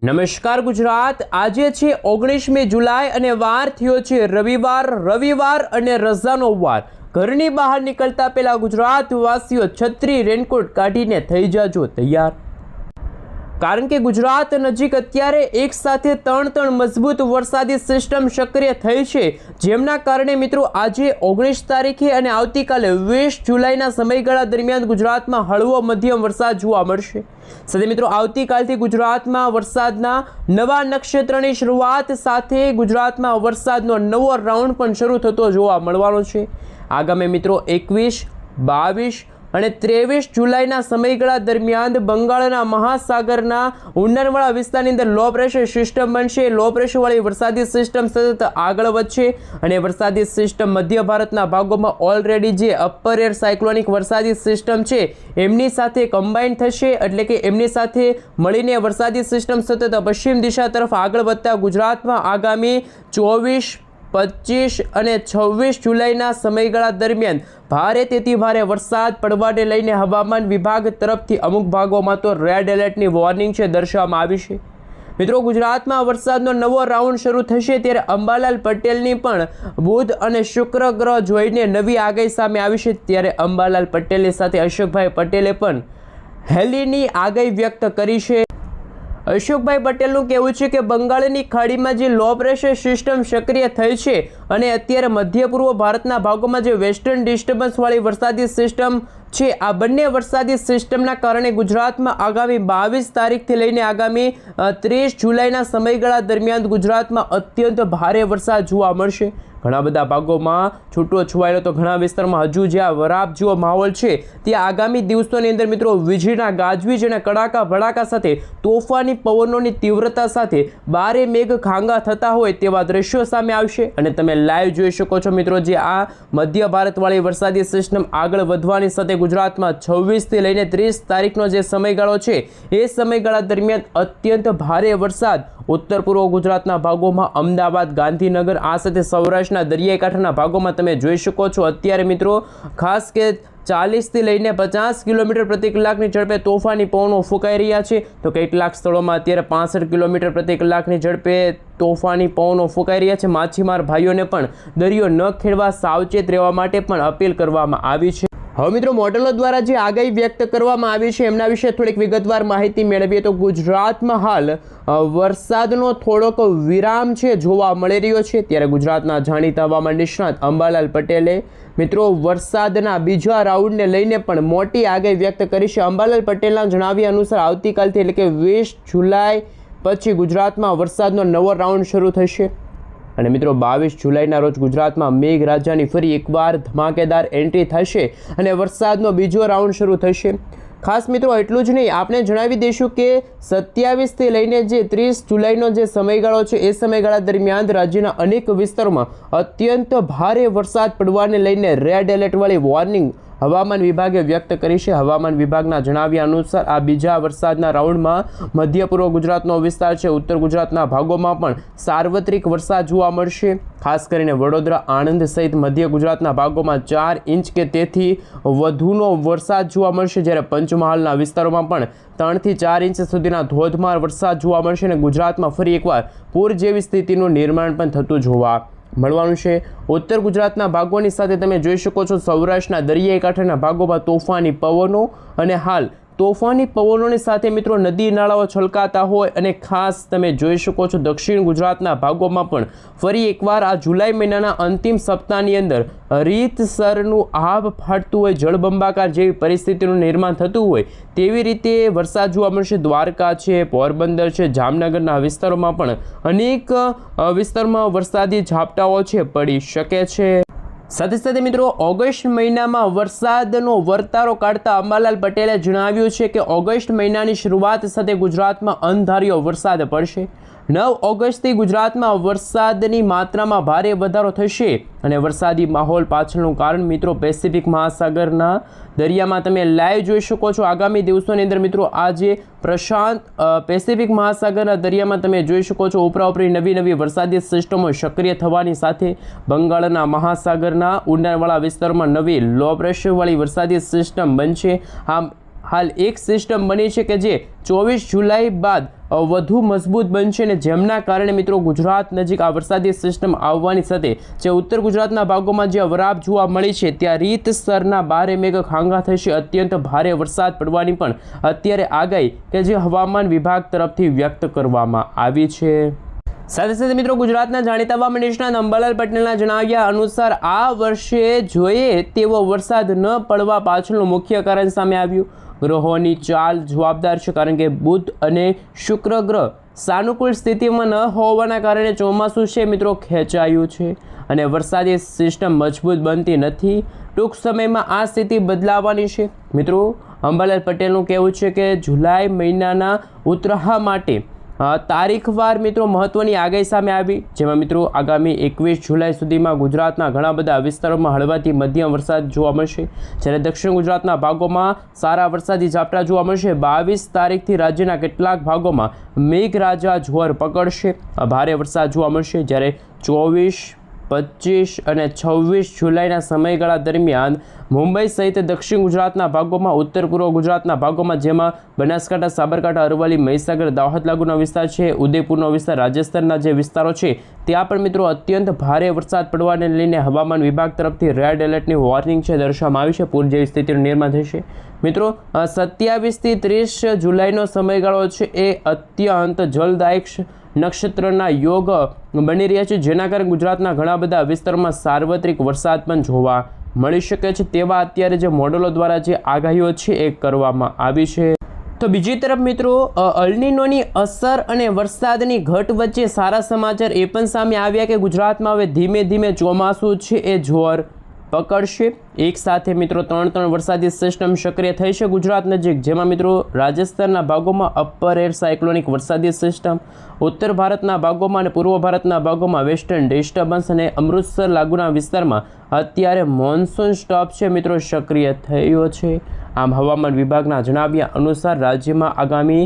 નમસ્કાર ગુજરાત। આજે છે 19મી જુલાઈ અને વાર થયો છે રવિવાર અને રજાનો વાર। ઘરની બહાર નીકળતા પહેલા ગુજરાત વાસીઓ છત્રી રેનકોટ કાઢીને થઈ જાજો તૈયાર, કારણ કે ગુજરાત નજીક અત્યારે એક સાથે ત્રણ મજબૂત વરસાદી સિસ્ટમ સક્રિય થઈ છે, જેમના કારણે મિત્રો આજે 19 તારીખે અને આવતીકાલે 20 જુલાઈના સમયગાળા દરમિયાન ગુજરાતમાં હળવો મધ્યમ વરસાદ જોવા મળશે। સાથે મિત્રો આવતીકાલથી ગુજરાતમાં વરસાદના નવા નક્ષત્રની શરૂઆત સાથે ગુજરાતમાં વરસાદનો નવો રાઉન્ડ પણ શરૂ થતો જોવા મળવાનો છે। આગામી મિત્રો 21, 22 અને 23 જુલાઈના સમયગાળા દરમિયાન બંગાળના મહાસાગરના ઊંડાણવાળા વિસ્તારની અંદર લો પ્રેશર સિસ્ટમ બનશે। લો પ્રેશરવાળી વરસાદી સિસ્ટમ સતત આગળ વધશે અને વરસાદી સિસ્ટમ મધ્ય ભારતના ભાગોમાં ઓલરેડી જે અપર એર સાયક્લોનિક વરસાદી સિસ્ટમ છે એમની સાથે કમ્બાઈન થશે, એટલે કે એમની સાથે મળીને વરસાદી સિસ્ટમ સતત પશ્ચિમ દિશા તરફ આગળ વધતા ગુજરાતમાં આગામી 24, 25 અને 26 જુલાઈના સમયગાળા દરમિયાન ભારેથી ભારે વરસાદ પડવાને લઈને હવામાન વિભાગ તરફથી અમુક ભાગોમાં તો રેડ એલર્ટની વોર્નિંગ છે દર્શાવવામાં આવી છે। મિત્રો ગુજરાતમાં વરસાદનો નવો રાઉન્ડ શરૂ થશે ત્યારે અંબાલાલ પટેલની પણ બુધ અને શુક્ર ગ્રહ જોઈને નવી આગાહી સામે આવી છે। ત્યારે અંબાલાલ પટેલની સાથે અશોકભાઈ પટેલે પણ હેલીની આગાહી વ્યક્ત કરી છે। અશોકભાઈ પટેલનું કહેવું છે કે બંગાળની ખાડીમાં જે લો પ્રેશર સિસ્ટમ સક્રિય થઈ છે અને અત્યારે મધ્ય પૂર્વ ભારતના ભાગોમાં જે વેસ્ટર્ન ડિસ્ટર્બન્સવાળી વરસાદી સિસ્ટમ છે, આ બંને વરસાદી સિસ્ટમના કારણે ગુજરાતમાં આગામી 22 તારીખથી લઈને આગામી 30 જુલાઈના સમયગાળા દરમિયાન ગુજરાતમાં અત્યંત ભારે વરસાદ જોવા મળશે। ઘણા બધા ભાગોમાં છૂટો છુવાયેલો તો ઘણા વિસ્તારમાં હજુ જ્યાં વરાપ જેવો માહોલ છે ત્યાં આગામી દિવસોની અંદર મિત્રો વીજળીના ગાજવીજ અને કડાકા ભડાકા સાથે તોફાની પવનોની તીવ્રતા સાથે બારે મેઘ ખાંગા થતા હોય તેવા દ્રશ્યો સામે આવશે અને તમે લાઈવ જોઈ શકો છો મિત્રો જે આ મધ્ય ભારતવાળી વરસાદી સિસ્ટમ આગળ વધવાની સાથે ગુજરાતમાં 26થી લઈને 30 તારીખનો જે સમયગાળો છે એ સમયગાળા દરમિયાન અત્યંત ભારે વરસાદ ઉત્તર પૂર્વ ગુજરાતના ભાગોમાં અમદાવાદ, ગાંધીનગર, આ સાથે સૌરાષ્ટ્રના દરિયાઈ કાંઠાના ભાગોમાં તમે જોઈ શકો છો અત્યારે મિત્રો ખાસ કે 40થી લઈને 50 કિલોમીટર પ્રતિ કલાકની ઝડપે તોફાની પવનો ફૂંકાઈ રહ્યા છે, તો કેટલાક સ્થળોમાં અત્યારે 65 કિલોમીટર પ્રતિ કલાકની ઝડપે તોફાની પવનો ફૂંકાઈ રહ્યા છે। માછીમાર ભાઈઓને પણ દરિયો ન ખેડવા સાવચેત રહેવા માટે પણ અપીલ કરવામાં આવી છે। હવે મિત્રો મોડેલો દ્વારા જે આગાહી વ્યક્ત કરવામાં આવી છે એમના વિશે થોડીક વિગતવાર માહિતી મેળવીએ તો ગુજરાતમાં હાલ વરસાદનો થોડોક વિરામ છે જોવા મળી રહ્યો છે। ત્યારે ગુજરાતના જાણીતા હવામાન નિષ્ણાત અંબાલાલ પટેલે મિત્રો વરસાદના બીજા રાઉન્ડને લઈને પણ મોટી આગાહી વ્યક્ત કરી છે। અંબાલાલ પટેલના જણાવ્યા અનુસાર આવતીકાલથી એટલે કે 20 જુલાઈ પછી ગુજરાતમાં વરસાદનો નવો રાઉન્ડ શરૂ થશે અને મિત્રો 22 જુલાઈના રોજ ગુજરાતમાં મેઘરાજાની ફરી એકવાર ધમાકેદાર એન્ટ્રી થશે અને વરસાદનો બીજો રાઉન્ડ શરૂ થશે। ખાસ મિત્રો એટલું જ નહીં, આપણે જણાવી દઈશું કે 27થી લઈને જે 30 જુલાઈનો જે સમયગાળો છે એ સમયગાળા દરમિયાન રાજ્યના અનેક વિસ્તારોમાં અત્યંત ભારે વરસાદ પડવાને લઈને રેડ એલર્ટવાળી વોર્નિંગ હવામાન વિભાગે વ્યક્ત કરી છે। હવામાન વિભાગના જણાવ્યા અનુસાર આ બીજા વરસાદના રાઉન્ડમાં મધ્ય પૂર્વ ગુજરાતનો વિસ્તાર છે, ઉત્તર ગુજરાતના ભાગોમાં પણ સાર્વત્રિક વરસાદ જોવા મળશે। ખાસ કરીને વડોદરા, આણંદ સહિત મધ્ય ગુજરાતના ભાગોમાં 4 ઇંચ કે તેથી વધુનો વરસાદ જોવા મળશે, જ્યારે પંચમહાલના વિસ્તારોમાં પણ 3થી 4 ઇંચ સુધીના ધોધમાર વરસાદ જોવા મળશે અને ગુજરાતમાં ફરી એકવાર પૂર જેવી સ્થિતિનું નિર્માણ પણ થતું જોવા મળવાનું છે। ઉત્તર ગુજરાતના ભાગોની સાથે તમે જોઈ શકો છો સૌરાષ્ટ્રના દરિયાઈ કાંઠાના ભાગોમાં તોફાની પવનો અને હાલ તોફાની પવનોની સાથે મિત્રો નદી નાળાઓ છલકાતા હોય અને ખાસ તમે જોઈ શકો છો દક્ષિણ ગુજરાતના ભાગોમાં પણ ફરી એકવાર આ જુલાઈ મહિનાના અંતિમ સપ્તાહની અંદર રીતસરનું આભ ફાટતું હોય, જળબંબાકાર જેવી પરિસ્થિતિનું નિર્માણ થતું હોય તેવી રીતે વરસાદ જોવા મળશે। દ્વારકા છે, પોરબંદર છે, જામનગરના વિસ્તારોમાં પણ અનેક વિસ્તારમાં વરસાદી ઝાપટાઓ છે પડી શકે છે। સાથે સાથે મિત્રો ઓગસ્ટ મહિનામાં વરસાદનો વર્તારો કાઢતા અંબાલાલ પટેલે જણાવ્યું છે કે ઓગસ્ટ મહિનાની શરૂઆત સાથે ગુજરાતમાં અણધાર્યો વરસાદ પડશે। 9 ઓગસ્ટથી ગુજરાતમાં વરસાદની માત્રામાં ભારે વધારો થશે અને વરસાદી માહોલ પાછળનું કારણ મિત્રો પેસિફિક મહાસાગરના દરિયામાં તમે લાઈવ જોઈ શકો છો। આગામી દિવસોની અંદર મિત્રો આજે પ્રશાંત પેસિફિક મહાસાગરના દરિયામાં તમે જોઈ શકો છો ઉપરાઉપરી નવી વરસાદી સિસ્ટમો સક્રિય થવાની સાથે બંગાળના મહાસાગરના ઊંડાણવાળા વિસ્તારોમાં નવી લો પ્રેશરવાળી વરસાદી સિસ્ટમ બનશે। આમ હાલ એક સિસ્ટમ બની છે કે જે 24 જુલાઈ બાદ વધુ મજબૂત બનશે અને જેમના કારણે મિત્રો ગુજરાત નજીક આ વરસાદી સિસ્ટમ આવવાની સાથે જે ઉત્તર ગુજરાતના ભાગોમાં જે અવરાપ જોવા મળી છે ત્યાં રીતસરના ભારે મેઘ ખાંગા થશે, અત્યંત ભારે વરસાદ પડવાની પણ અત્યારે આગાહી કે જે હવામાન વિભાગ તરફથી વ્યક્ત કરવામાં આવી છે। સાથે સાથે મિત્રો ગુજરાતના જાણીતા હવામાન નિષ્ણાત અંબાલાલ પટેલના જણાવ્યા અનુસાર આ વર્ષે જોઈએ તેવો વરસાદ ન પડવા પાછળનું મુખ્ય કારણ સામે આવ્યું। ગ્રહોની ચાલ જવાબદાર છે, કારણ કે બુધ અને શુક્ર ગ્રહ સાનુકૂળ સ્થિતિમાં ન હોવાના કારણે ચોમાસું છે મિત્રો ખેંચાયું છે અને વરસાદી સિસ્ટમ મજબૂત બનતી નથી। ટૂંક સમયમાં આ સ્થિતિ બદલાવાની છે। મિત્રો અંબાલાલ પટેલનું કહેવું છે કે જુલાઈ મહિનાના ઉત્તરાયણ માટે તારીખવાર મિત્રો મહત્વની આગાહી સામે આવી, જેમાં મિત્રો આગામી 21 જુલાઈ સુધીમાં ગુજરાતના ઘણા બધા વિસ્તારોમાં હળવાથી મધ્યમ વરસાદ જોવા મળશે, જ્યારે દક્ષિણ ગુજરાતના ભાગોમાં સારા વરસાદી ઝાપટા જોવા મળશે। 22 તારીખથી રાજ્યના કેટલાક ભાગોમાં મેઘરાજા જોર પકડશે, ભારે વરસાદ જોવા મળશે, જ્યારે 24, 25 અને 26 જુલાઈના સમયગાળા દરમિયાન મુંબઈ સહિત દક્ષિણ ગુજરાતના ભાગોમાં, ઉત્તર પૂર્વ ગુજરાતના ભાગોમાં જેમાં બનાસકાંઠા, સાબરકાંઠા, અરવલ્લી, મહીસાગર, દાહોદ લાગુના વિસ્તાર છે, ઉદયપુરનો વિસ્તાર, રાજસ્થાનના જે વિસ્તારો છે ત્યાં પણ મિત્રો અત્યંત ભારે વરસાદ પડવાને લઈને હવામાન વિભાગ તરફથી રેડ એલર્ટની વોર્નિંગ છે દર્શાવવામાં આવી છે। પૂર જેવી સ્થિતિનું નિર્માણ થશે। મિત્રો 27થી 30 જુલાઈનો સમયગાળો છે એ અત્યંત જલદાયક નક્ષત્રના યોગ બની રહ્યા છે, જેના કારણે ગુજરાતના ઘણા બધા વિસ્તારોમાં સાર્વત્રિક વરસાદ પણ જોવા મળી શકે છે તેવા અત્યારે જે મોડેલો દ્વારા જે આગાહીઓ છે એ કરવામાં આવી છે। તો બીજી તરફ મિત્રો અલ નીનોની અસર અને વરસાદની ઘટ વચ્ચે સારા સમાચાર એ પણ સામે આવ્યા કે ગુજરાતમાં હવે ધીમે ધીમે ચોમાસું છે એ જોર પકડશે। એક સાથે મિત્રો 3 વરસાદી સિસ્ટમ સક્રિય થઈ છે ગુજરાત નજીક, જેમાં મિત્રો રાજસ્થાનના ભાગોમાં અપર એર સાયક્લોનિક વરસાદી સિસ્ટમ, ઉત્તર ભારતના ભાગોમાં અને પૂર્વ ભારતના ભાગોમાં વેસ્ટર્ન ડિસ્ટર્બન્સ અને અમૃતસર લાગુના વિસ્તારમાં અત્યારે મોન્સૂન સ્ટોપ છે મિત્રો સક્રિય થયો છે। આમ હવામાન વિભાગના જણાવ્યા અનુસાર રાજ્યમાં આગામી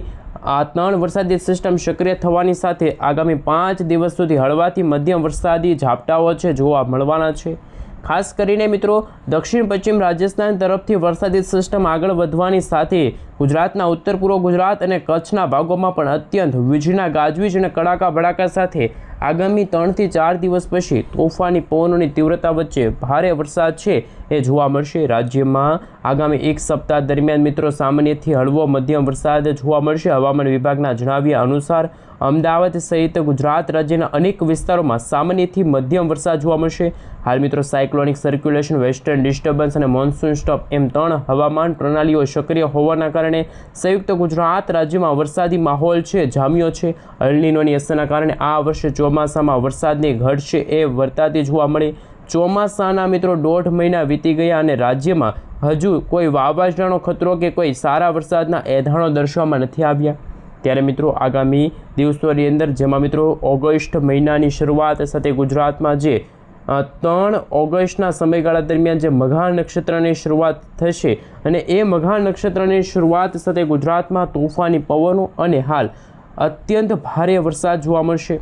આ 3 વરસાદી સિસ્ટમ સક્રિય થવાની સાથે આગામી 5 દિવસ સુધી હળવાથી મધ્યમ વરસાદી ઝાપટાઓ છે જોવા મળવાના છે। ખાસ કરીને મિત્રો દક્ષિણ પશ્ચિમ રાજસ્થાન તરફથી વરસાદી સિસ્ટમ આગળ વધવાની સાથે ગુજરાતના ઉત્તર પૂર્વ ગુજરાત અને કચ્છના ભાગોમાં પણ અત્યંત વીજળીના ગાજવીજ અને કડાકા ભડાકા સાથે આગામી 3 થી 4 દિવસ પછી તોફાની પવનોની તીવ્રતા વચ્ચે ભારે વરસાદ છે એ જોવા મળશે। રાજ્યમાં આગામી એક સપ્તાહ દરમિયાન મિત્રો સામાન્યથી હળવો મધ્યમ વરસાદ જોવા મળશે। હવામાન વિભાગના જણાવ્યા અનુસાર અમદાવાદ સહિત ગુજરાત રાજ્યના અનેક વિસ્તારોમાં સામાન્યથી મધ્યમ વરસાદ જોવા મળશે। હાલ મિત્રો સાયક્લોનિક સર્ક્યુલેશન, વેસ્ટર્ન ડિસ્ટર્બન્સ અને મોન્સૂન સ્ટોપ એમ 3 હવામાન પ્રણાલીઓ સક્રિય હોવાના કારણે સંયુક્ત ગુજરાત રાજ્યમાં વરસાદી માહોલ છે જામ્યો છે। અલ નીનોની અસરના કારણે આ વર્ષે ચોમાસામાં વરસાદની ઘટ છે એ વર્તાતી જોવા મળી। ચોમાસાના મિત્રો 1.5 મહિના વીતી ગયા અને રાજ્યમાં હજુ કોઈ વાવાઝોડાનો ખતરો કે કોઈ સારા વરસાદના એંધાણો દર્શાવવામાં નથી આવ્યા। ત્યારે મિત્રો આગામી દિવસોની અંદર, જેમાં મિત્રો ઓગસ્ટ મહિનાની શરૂઆત સાથે ગુજરાતમાં જે 3 ઓગસ્ટના સમયગાળા દરમિયાન જે મઘા નક્ષત્રની શરૂઆત થશે અને એ મઘા નક્ષત્રની શરૂઆત સાથે ગુજરાતમાં તોફાની પવનો અને હાલ અત્યંત ભારે વરસાદ જોવા મળશે।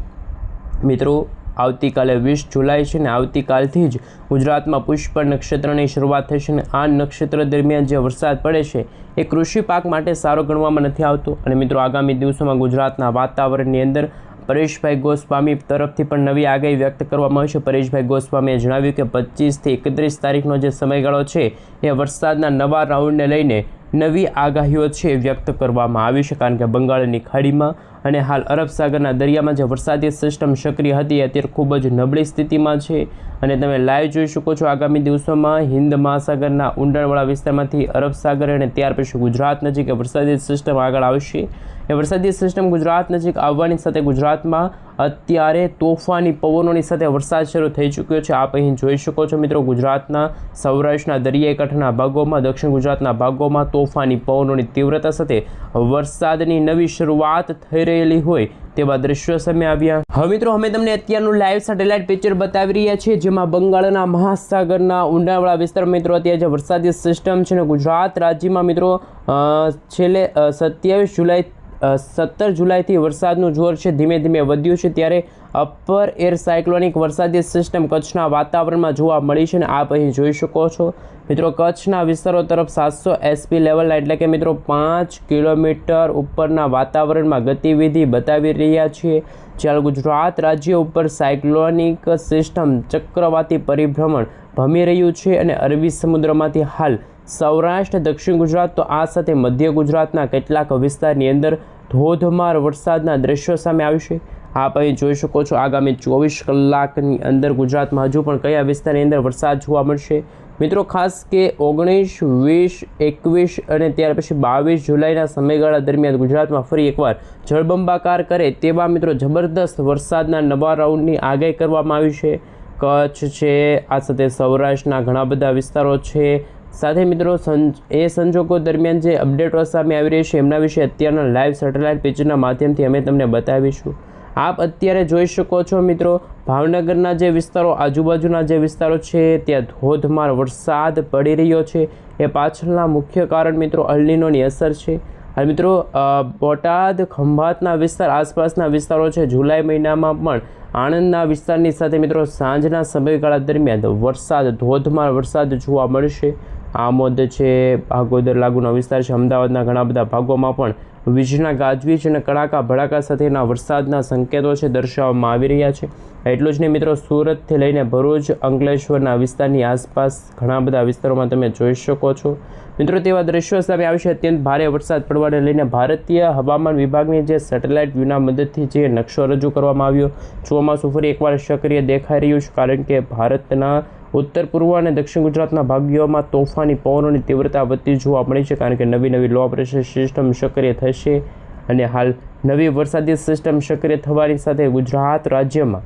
મિત્રો આવતીકાલે 20 જુલાઈ છે ને આવતીકાલથી જ ગુજરાતમાં પુષ્પ નક્ષત્રની શરૂઆત થશે અને આ નક્ષત્ર દરમિયાન જે વરસાદ પડે છે એ કૃષિ પાક માટે સારો ગણવામાં નથી આવતો। અને મિત્રો આગામી દિવસોમાં ગુજરાતના વાતાવરણની અંદર પરેશભાઈ ગોસ્વામી તરફથી પણ નવી આગાહી વ્યક્ત કરવામાં આવી છે। પરેશભાઈ ગોસ્વામીએ જણાવ્યું કે 25 થી 31 તારીખનો જે સમયગાળો છે એ વરસાદના નવા રાઉન્ડને લઈને નવી આગાહીઓ છે વ્યક્ત કરવામાં આવી છે, કારણ કે બંગાળની ખાડીમાં અને હાલ અરબ સાગરના દરિયામાં જે વરસાદી સિસ્ટમ સક્રિય હતી અત્યારે ખૂબ જ નબળી સ્થિતિમાં છે। અને તમે લાઈવ જોઈ શકો છો આગામી દિવસોમાં હિન્દ મહાસાગરના ઊંડાણવાળા વિસ્તારમાંથી અરબ સાગર અને ત્યાર પછી ગુજરાત નજીક વરસાદી સિસ્ટમ આગળ આવશે। એ વરસાદી સિસ્ટમ ગુજરાત નજીક આવવાની સાથે ગુજરાતમાં અત્યારે તોફાની પવનોની સાથે વરસાદ શરૂ થઈ ચૂક્યો છે। આપ અહીં જોઈ શકો છો મિત્રો ગુજરાતના સૌરાષ્ટ્રના દરિયાઈ કાંઠાના ભાગોમાં, દક્ષિણ ગુજરાતના ભાગોમાં તોફાની પવનોની તીવ્રતા સાથે વરસાદની નવી શરૂઆત થઈ રહેલી હોય તેવા દ્રશ્યો સામે આવ્યા। હવે મિત્રો અમે તમને અત્યારનું લાઈવ સેટેલાઇટ પિક્ચર બતાવી રહ્યા છીએ, જેમાં બંગાળના મહાસાગરના ઊંડાણવાળા વિસ્તાર મિત્રો અત્યારે જે વરસાદી સિસ્ટમ છે ને ગુજરાત રાજ્યમાં મિત્રો છેલ્લે 27 જુલાઈ 17 જુલાઈથી વરસાદનું જોર છે ધીમે ધીમે વધ્યું છે, ત્યારે અપર એર સાયક્લોનિક વરસાદી સિસ્ટમ કચ્છના વાતાવરણમાં જોવા મળી છે. અને આપ અહીં જોઈ શકો છો મિત્રો, કચ્છના વિસ્તારો તરફ 700 SP લેવલના એટલે કે મિત્રો 5 કિલોમીટર ઉપરના વાતાવરણમાં ગતિવિધિ બતાવી રહ્યા છીએ. જ્યારે ગુજરાત રાજ્ય ઉપર સાયક્લોનિક સિસ્ટમ ચક્રવાતી પરિભ્રમણ ભમી રહ્યું છે અને અરબી સમુદ્રમાંથી હાલ સૌરાષ્ટ્ર, દક્ષિણ ગુજરાત તો આ સાથે મધ્ય ગુજરાતના કેટલાક વિસ્તારની અંદર ધોધમાર વરસાદના દ્રશ્યો સામે આવશે. આપ અહીં જોઈ શકો છો આગામી 24 કલાકની અંદર ગુજરાતમાં હજુ પણ કયા વિસ્તારની અંદર વરસાદ જોવા મળશે. મિત્રો ખાસ કે 19, 20, 21 અને ત્યાર પછી 22 જુલાઈના સમયગાળા દરમિયાન ગુજરાતમાં ફરી એકવાર જળબંબાકાર કરે તેવા મિત્રો જબરદસ્ત વરસાદના નવા રાઉન્ડની આગાહી કરવામાં આવી છે. કચ્છ છે, આ સાથે સૌરાષ્ટ્રના ઘણા બધા વિસ્તારો છે. સાથે મિત્રો એ સંજોગો દરમિયાન જે અપડેટો સામે આવી રહી છે એમના વિશે અત્યારના લાઈવ સેટેલાઇટ પિક્ચરના માધ્યમથી અમે તમને બતાવીશું. આપ અત્યારે જોઈ શકો છો મિત્રો, ભાવનગરના જે વિસ્તારો, આજુબાજુના જે વિસ્તારો છે ત્યાં ધોધમાર વરસાદ પડી રહ્યો છે. એ પાછળના મુખ્ય કારણ મિત્રો અલ્નીનોની અસર છે. અને મિત્રો બોટાદ, ખંભાતના વિસ્તાર, આસપાસના વિસ્તારો છે, જુલાઈ મહિનામાં પણ આણંદના વિસ્તારની સાથે મિત્રો સાંજના સમયગાળા દરમિયાન વરસાદ, ધોધમાર વરસાદ જોવા મળશે. આમોદ છે, ભાગોદર લાગુનો વિસ્તાર છે, અમદાવાદના ઘણા બધા ભાગોમાં પણ વીજળીના ગાજવીજ અને કડાકા ભડાકા સાથેના વરસાદના સંકેતો છે દર્શાવવામાં આવી રહ્યા છે. એટલું જ નહીં મિત્રો, સુરતથી લઈને ભરૂચ, અંકલેશ્વરના વિસ્તારની આસપાસ ઘણા બધા વિસ્તારોમાં તમે જોઈ શકો છો મિત્રો તેવા દ્રશ્યો સામે આવશે. અત્યંત ભારે વરસાદ પડવાને લઈને ભારતીય હવામાન વિભાગની જે સેટેલાઇટ વ્યૂના મદદથી જે નકશો રજૂ કરવામાં આવ્યો, ચોમાસું ફરી એકવાર સક્રિય દેખાઈ રહ્યું છે. કારણ કે ભારતના ઉત્તર પૂર્વ અને દક્ષિણ ગુજરાતના ભાગોમાં તોફાની પવનોની તીવ્રતા વધતી જોવા મળી છે. કારણ કે નવી લો પ્રેશર સિસ્ટમ સક્રિય થશે અને હાલ નવી વરસાદી સિસ્ટમ સક્રિય થવાની સાથે ગુજરાત રાજ્યમાં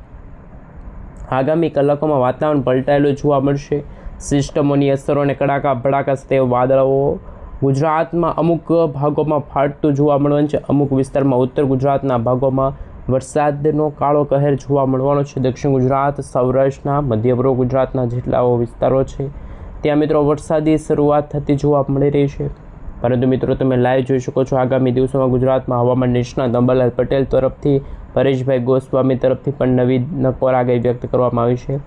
આગામી કલાકોમાં વાતાવરણ પલટાયેલું જોવા મળશે. સિસ્ટમોની અસરો અને કડાકા ભડાકા સાથે વાદળો ગુજરાતમાં અમુક ભાગોમાં ફાટતું જોવા મળવાનું છે. અમુક વિસ્તારમાં ઉત્તર ગુજરાતના ભાગોમાં વરસાદનો કાળો કહેર જોવા મળવાનો છે. દક્ષિણ ગુજરાત, સૌરાષ્ટ્રના, મધ્ય પૂર્વ ગુજરાતના જેટલા વિસ્તારો છે ત્યાં મિત્રો વરસાદી શરૂઆત થતી જોવા મળી રહી છે. પરંતુ મિત્રો તમે લાઈવ જોઈ શકો છો આગામી દિવસોમાં ગુજરાતમાં હવામાન નિષ્ણાત અંબાલાલ પટેલ તરફથી, પરેશભાઈ ગોસ્વામી તરફથી પણ નવી નકોર આગાહી વ્યક્ત કરવામાં આવી છે.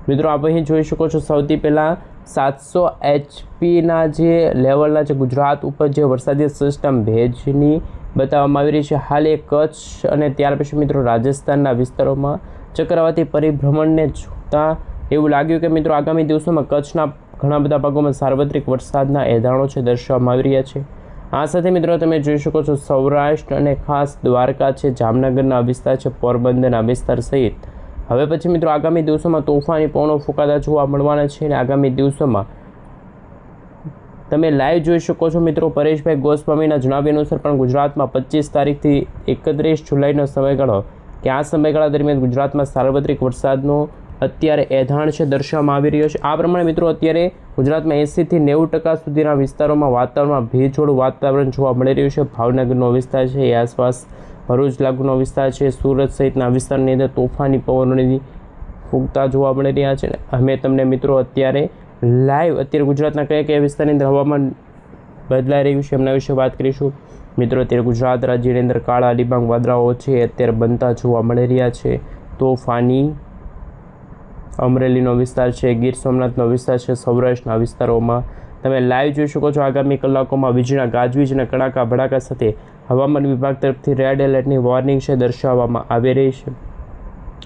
મિત્રો આપ અહીં જોઈ શકો છો સૌથી પહેલાં 700 HPના જે લેવલના જે ગુજરાત ઉપર જે વરસાદી સિસ્ટમ ભેજની બતાવવામાં આવી રહી છે. હાલ એ કચ્છ અને ત્યાર પછી મિત્રો રાજસ્થાનના વિસ્તારોમાં ચક્રવાતી પરિભ્રમણને જોતાં એવું લાગ્યું કે મિત્રો આગામી દિવસોમાં કચ્છના ઘણા બધા ભાગોમાં સાર્વત્રિક વરસાદના એધાણો છે દર્શાવવામાં આવી રહ્યા છે. આ સાથે મિત્રો તમે જોઈ શકો છો સૌરાષ્ટ્ર અને ખાસ દ્વારકા છે, જામનગરના વિસ્તાર છે, પોરબંદરના વિસ્તાર સહિત હવે પછી મિત્રો આગામી દિવસોમાં તોફાની પવનો ફૂંકાતા જોવા મળવાના છે. અને આગામી દિવસોમાં તમે લાઈવ જોઈ શકો છો મિત્રો, પરેશભાઈ ગોસ્વામીના જણાવ્યા અનુસાર પણ ગુજરાતમાં 25 તારીખથી 31 જુલાઈનો સમયગાળો કે આ સમયગાળા દરમિયાન ગુજરાતમાં સાર્વત્રિક વરસાદનો અત્યારે એધાણ છે દર્શાવવામાં આવી રહ્યો છે. આ પ્રમાણે મિત્રો અત્યારે ગુજરાતમાં 80થી 90% સુધીના વિસ્તારોમાં વાતાવરણમાં ભેજવાળું વાતાવરણ જોવા મળી રહ્યું છે. ભાવનગરનો વિસ્તાર છે, એ આસપાસ ભરૂચ લાગુનો વિસ્તાર છે, સુરત સહિતના વિસ્તારની અંદર તોફાની પવનોની ફૂંકતા જોવા મળી રહ્યા છે. અમે તમને મિત્રો અત્યારે લાઈવ અત્યારે ગુજરાતના કયા વિસ્તારની અંદર હવામાન બદલાઈ રહ્યું છે એમના વિશે વાત કરીશું. મિત્રો અત્યારે ગુજરાત રાજ્યની અંદર કાળા ડિબાંગ વાદળાઓ છે અત્યારે બનતા જોવા મળી રહ્યા છે. તોફાની અમરેલીનો વિસ્તાર છે, ગીર સોમનાથનો વિસ્તાર છે, સૌરાષ્ટ્રના વિસ્તારોમાં તમે લાઈવ જોઈ શકો છો આગામી કલાકોમાં વીજળીના ગાજવીજ અને કડાકા ભડાકા સાથે હવામાન વિભાગ તરફથી રેડ એલર્ટની વોર્નિંગ છે દર્શાવવામાં આવી રહી છે.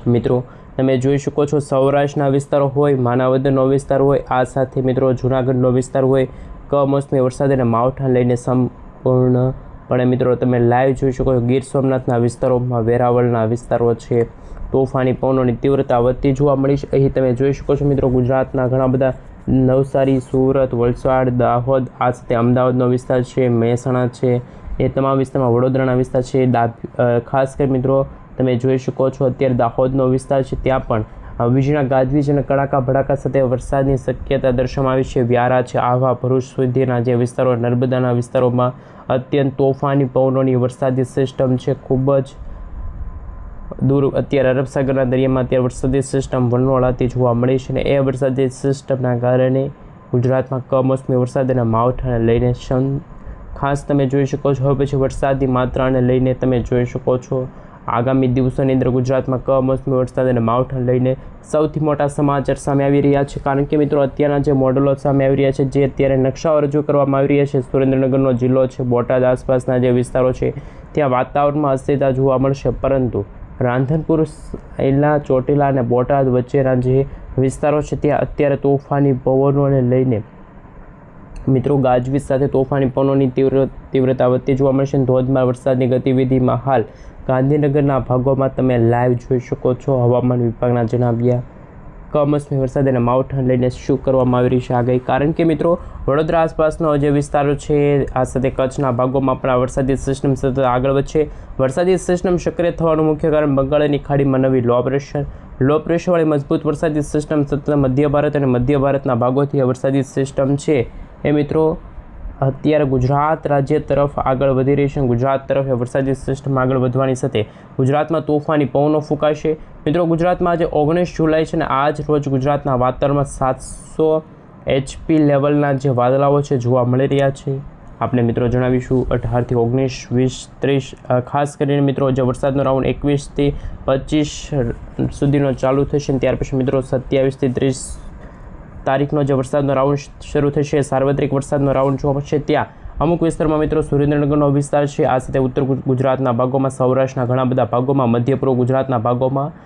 મિત્રો તમે જોઈ શકો છો સૌરાષ્ટ્રના વિસ્તારો હોય, માનાવદરનો વિસ્તાર હોય, આ સાથે મિત્રો જૂનાગઢનો વિસ્તાર હોય, કમોસમી વરસાદ અને માવઠાને લઈને સંપૂર્ણપણે મિત્રો તમે લાઈવ જોઈ શકો છો ગીર સોમનાથના વિસ્તારોમાં, વેરાવળના વિસ્તારો છે, તોફાની પવનોની તીવ્રતા વધતી જોવા મળી છે. અહીં તમે જોઈ શકો છો મિત્રો ગુજરાતના ઘણા બધા નવસારી, સુરત, વલસાડ, દાહોદ, આ સાથે અમદાવાદનો વિસ્તાર છે, મહેસાણા છે, એ તમામ વિસ્તારમાં, વડોદરાના વિસ્તાર છે, ખાસ કરી મિત્રો તમે જોઈ શકો છો અત્યારે દાહોદનો વિસ્તાર છે ત્યાં પણ વીજળીના ગાજવીજ અને કડાકા ભડાકા સાથે વરસાદની શક્યતા દર્શાવવામાં આવી છે. વ્યારા છે, આહવા, ભરૂચ સુધીના જે વિસ્તારો, નર્મદાના વિસ્તારોમાં અત્યંત તોફાની પવનોની વરસાદી સિસ્ટમ છે ખૂબ જ દૂર અત્યારે અરબ સાગરના દરિયામાં અત્યારે વરસાદી સિસ્ટમ વણવણાતી જોવા મળી છે. અને એ વરસાદી સિસ્ટમના કારણે ગુજરાતમાં કમોસમી વરસાદ અને માવઠાને લઈને ખાસ તમે જોઈ શકો છો. હવે પછી વરસાદની માત્રાને લઈને તમે જોઈ શકો છો આગામી દિવસોની અંદર ગુજરાતમાં કમોસમી વરસાદ અને માવઠાને લઈને સૌથી મોટા સમાચાર સામે આવી રહ્યા છે. કારણ કે મિત્રો અત્યારના જે મોડલો સામે આવી રહ્યા છે, જે અત્યારે નકશાઓ રજૂ કરવામાં આવી રહ્યા છે, સુરેન્દ્રનગરનો જિલ્લો છે, બોટાદ આસપાસના જે વિસ્તારો છે ત્યાં વાતાવરણમાં અસ્થિરતા જોવા મળશે. પરંતુ રાંધનપુર, એલા, ચોટીલા અને બોટાદ વચ્ચેના જે વિસ્તારો છે ત્યાં અત્યારે તોફાની પવનોને લઈને મિત્રો ગાજવીજ સાથે તોફાની પવનોની તીવ્રતા વધતી જોવા મળશે. ધોધમાર વરસાદની ગતિવિધિમાં હાલ ગાંધીનગરના ભાગોમાં તમે લાઈવ જોઈ શકો છો. હવામાન વિભાગના જણાવ્યા કમોસમી વરસાદ અને માવઠાને લઈને શું કરવામાં આવી રહી છે આગાહી. કારણ કે મિત્રો વડોદરા આસપાસનો જે વિસ્તારો છે આ સાથે કચ્છના ભાગોમાં પણ આ વરસાદી સિસ્ટમ સતત આગળ વધશે. વરસાદી સિસ્ટમ સક્રિય થવાનું મુખ્ય કારણ બંગાળની ખાડીમાં નવી લો પ્રેશરવાળી મજબૂત વરસાદી સિસ્ટમ સતત મધ્ય ભારત અને મધ્ય ભારતના ભાગોથી આ વરસાદી સિસ્ટમ છે એ મિત્રો અત્યારે ગુજરાત રાજ્ય તરફ આગળ વધી રહી છે. ગુજરાત તરફ વરસાદી સિસ્ટમ આગળ વધવાની સાથે ગુજરાતમાં તોફાની પવનો ફૂંકાશે. મિત્રો ગુજરાતમાં આજે 19 જુલાઈ છે અને આજ રોજ ગુજરાતના વાતાવરણમાં 700 HP લેવલના જે વાદળાઓ છે જોવા મળી રહ્યા છે. આપણે મિત્રો જણાવીશું 18 થી 19, 20, 30 ખાસ કરીને મિત્રો જે વરસાદનો રાઉન્ડ 21 થી 25 સુધીનો ચાલુ થશે. ત્યાર પછી મિત્રો 27 થી 30 તારીખનો જે વરસાદનો રાઉન્ડ શરૂ થશે, સાર્વત્રિક વરસાદનો રાઉન્ડ જોવા મળશે. ત્યાં અમુક વિસ્તારમાં મિત્રો સુરેન્દ્રનગરનો વિસ્તાર છે, આ સાથે ઉત્તર ગુજરાતના ભાગોમાં, સૌરાષ્ટ્રના ઘણા બધા ભાગોમાં, મધ્ય પૂર્વ ગુજરાતના ભાગોમાં,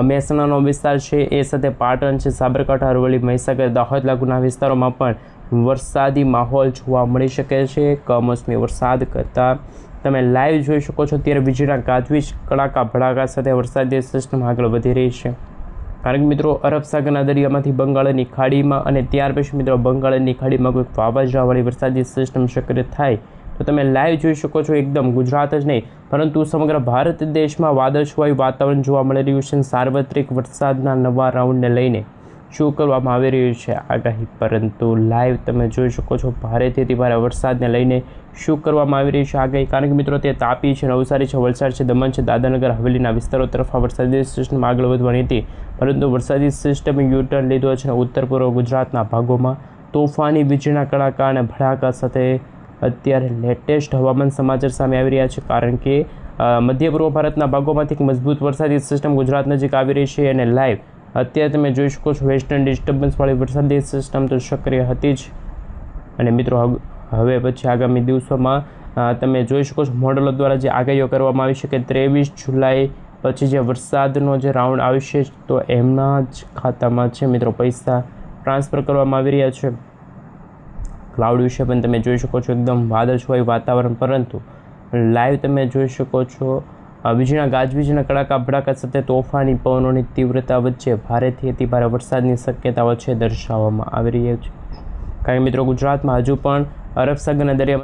મહેસાણાનો વિસ્તાર છે, એ સાથે પાટણ છે, સાબરકાંઠા, અરવલ્લી, મહીસાગર, દાહોદ લાગુના વિસ્તારોમાં પણ વરસાદી માહોલ જોવા મળી શકે છે. કમોસમી વરસાદ કરતાં તમે લાઈવ જોઈ શકો છો ત્યારે વીજળીના ગાજવીજ, કડાકા ભડાકા સાથે વરસાદી સિસ્ટમ આગળ વધી રહી છે. કારણ કે મિત્રો અરબ સાગરના દરિયામાંથી બંગાળની ખાડીમાં અને ત્યાર પછી મિત્રો બંગાળની ખાડીમાં કોઈ વાવાઝોડાવાળી વરસાદી સિસ્ટમ સક્રિય થાય તો તમે લાઈવ જોઈ શકો છો. એકદમ ગુજરાત જ નહીં પરંતુ સમગ્ર ભારત દેશમાં વાદળછાયું વાતાવરણ જોવા મળી રહ્યું છે. સાર્વત્રિક વરસાદના નવા રાઉન્ડને લઈને શું કરવામાં આવી રહ્યું છે આગાહી. પરંતુ લાઈવ તમે જોઈ શકો છો ભારેથી અતિ ભારે વરસાદને લઈને શું કરવામાં આવી રહ્યું છે આગાહી. કારણ કે મિત્રો તે તાપી છે, નવસારી છે, વલસાડ છે, દમણ છે, દાદરાનગર હવેલીના વિસ્તારો તરફ આ વરસાદી સિસ્ટમ આગળ વધવાની હતી. પરંતુ વરસાદી સિસ્ટમે યુટર્ન લીધો છે અને ઉત્તર પૂર્વ ગુજરાતના ભાગોમાં તોફાની વીજળીના કડાકા અને ભડાકા સાથે અત્યારે લેટેસ્ટ હવામાન સમાચાર સામે આવી રહ્યા છે. કારણ કે મધ્ય પૂર્વ ભારતના ભાગોમાંથી એક મજબૂત વરસાદી સિસ્ટમ ગુજરાત નજીક આવી રહી છે અને લાઈવ અત્યારે તમે જોઈ શકો છો વેસ્ટર્ન ડિસ્ટર્બન્સવાળી વરસાદી સિસ્ટમ તો સક્રિય હતી જ. અને મિત્રો હવે પછી આગામી દિવસોમાં તમે જોઈ શકો છો મોડલો દ્વારા જે આગાહીઓ કરવામાં આવી છે કે 23 જુલાઈ પછી જે વરસાદનો જે રાઉન્ડ આવશે તો એમના જ ખાતામાં છે મિત્રો પૈસા ટ્રાન્સફર કરવામાં આવી રહ્યા છે. ક્લાઉડ વિશે પણ તમે જોઈ શકો છો એકદમ વાદળછાયું વાતાવરણ. પરંતુ લાઈવ તમે જોઈ શકો છો વીજળીના ગાજવીજના કડાકા ભડાકા સાથે તોફાની પવનોની તીવ્રતા વચ્ચે ભારેથી અતિ ભારે વરસાદની શક્યતાઓ છે દર્શાવવામાં આવી રહી છે. કારણ કે મિત્રો ગુજરાતમાં હજુ પણ અરબ સાગરના દરિયામાં